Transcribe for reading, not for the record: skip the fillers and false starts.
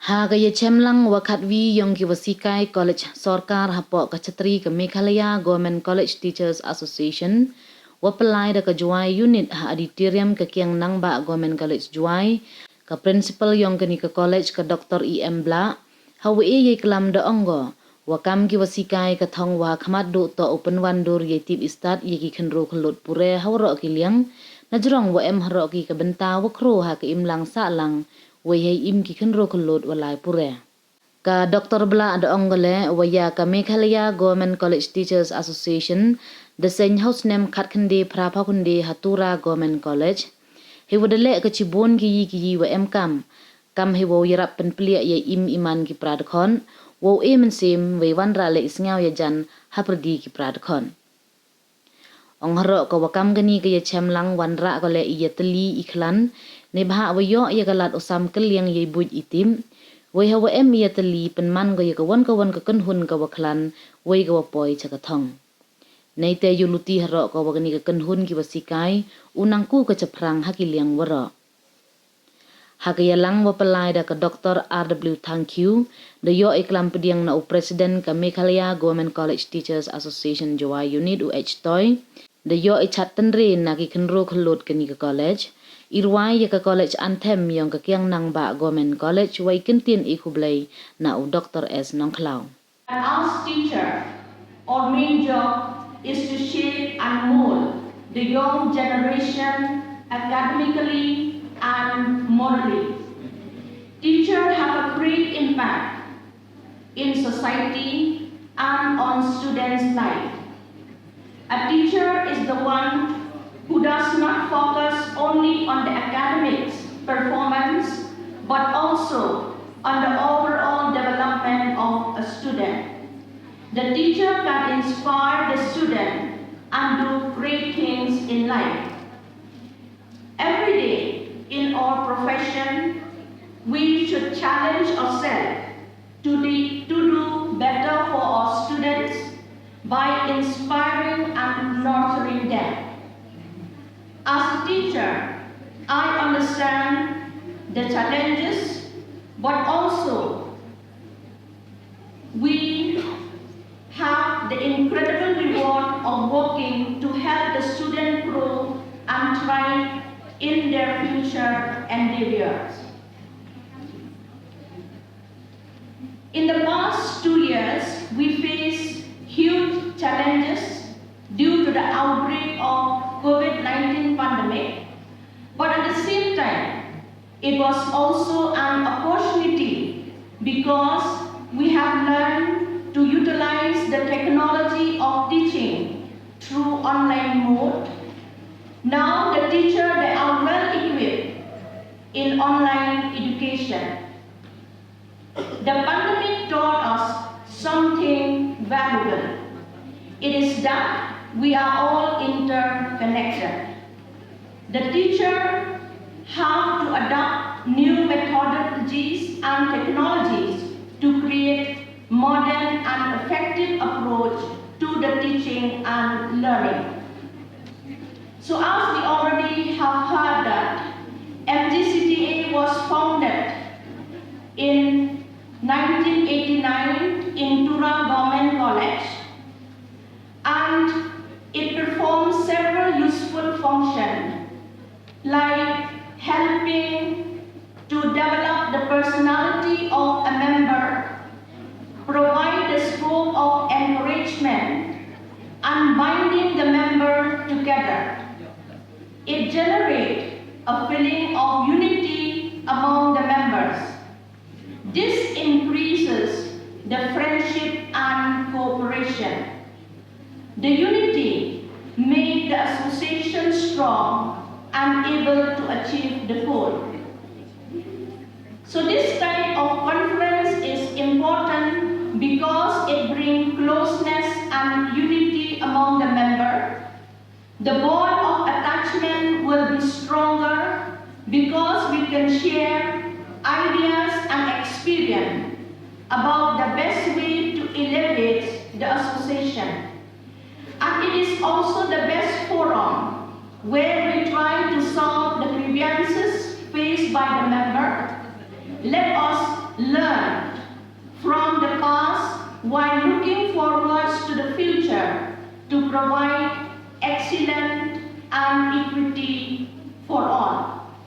Haga yachem lang wakat vi yong kiwa sikai college sorkar hapok kachatri ke Meghalaya Government College Teachers Association wapelai da ke juai unit ha auditorium ke kiang nang ba Government College juai ke principal yong ke ni ke college ke Dr. E.M. Bla hawe ye kelam da onggo wakam kiwa sikai ke thong wa khamat do to open one door ye tip istat ye ki khenro khlot pure hawro ki liang najrong wa em haro ki ke benta wa khro ha ke imlang sa lang wayai im ki khenro khlot walai pure ka Dr. Bla ada onggole waya ka Meghalaya Government College Teachers Association the same house name khat khande phra pha khunde hatura Government College he wadale ka chibon ki wa em kam he wo yarap pen plia ye im iman ki prad khon wo em sim we wan ra le isngau ya jan haprdi ki prad khon ong haro ko wakam gani ke yachem lang wan ra ko le iyatli ikhlan ne bha wayo ye galat osam keliang ye buj itim we hawa em iyatli Pynman go ye ka wan ka kan hun ka waklan we go poi chaka thong nei te yuluti haro ko wagani ka kan hun ki wasikai unang ku ka chaprang hakiliang wara hagayalang wapalai da ka Dr. R.W. Thank you the yo iklam pediang na president ka Meghalaya Government College Teachers Association Jawai Unit UH Toy the yo ichat tenre na ki khenro khlot ka ni ka college irwai ya ka college anthem yong ka kiang nang ba Government College wai kintin ikhublai na u Dr. S Nongklau. As teacher, our main job is to shape and mold the young generation academically and morally. Teachers have a great impact in society and on students' life. A teacher is the one who does not focus only on the academics performance but also on the overall development of a student. The teacher can inspire the student and do great things in life. Every day in our profession, we should challenge ourselves to do better for our students by inspiring and nurturing them. As a teacher, I understand the challenges, but also we have the incredible reward of working to help the student grow and thrive in their future endeavors. In the past 2 years, we faced huge challenges due to the outbreak of COVID-19 pandemic, but at the same time, it was also an opportunity because we have learned to utilize the technology of teaching through online mode. Now the teacher, they are well equipped in online education. The pandemic taught us something valuable. It is that we are all interconnected. The teacher have to adopt new methodologies and technologies to create modern and effective approach to the teaching and learning. So as we already have heard that MGCTA was founded in 1989 in Tura Government College, and it performs several useful functions like helping to develop the personality of a member, provide the scope of encouragement, and binding the member together. It generates a feeling of unity among the members. This increases the friendship and cooperation. The unity makes the association strong and able to achieve the goal. So this type of conference is important because it brings closeness and unity among the members. The bond of attachment will be stronger because we can share ideas and experience about the best way to elevate the association. And it is also the best forum where we try to solve the grievances faced by the member. Let us learn while looking forward to the future to provide excellent